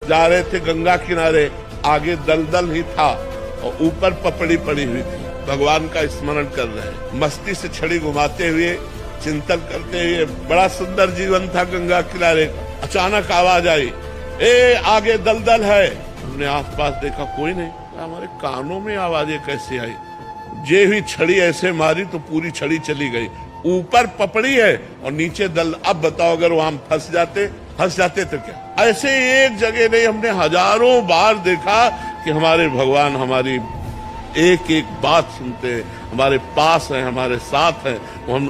जा रहे थे गंगा किनारे, आगे दलदल ही था और ऊपर पपड़ी पड़ी हुई थी। भगवान का स्मरण कर रहे हैं, मस्ती से छड़ी घुमाते हुए, चिंतन करते हुए। बड़ा सुंदर जीवन था गंगा किनारे। अचानक आवाज आई, ए आगे दलदल है। हमने आसपास देखा, कोई नहीं। हमारे कानों में आवाजें कैसे आई? जे हुई छड़ी ऐसे मारी तो पूरी छड़ी चली गई। ऊपर पपड़ी है और नीचे दल। अब बताओ, अगर वहां फंस जाते तो क्या? ऐसे एक जगह नहीं, हमने हजारों बार देखा कि हमारे भगवान हमारी एक एक बात सुनते हैं, हमारे पास हैं, हमारे साथ हैं। हम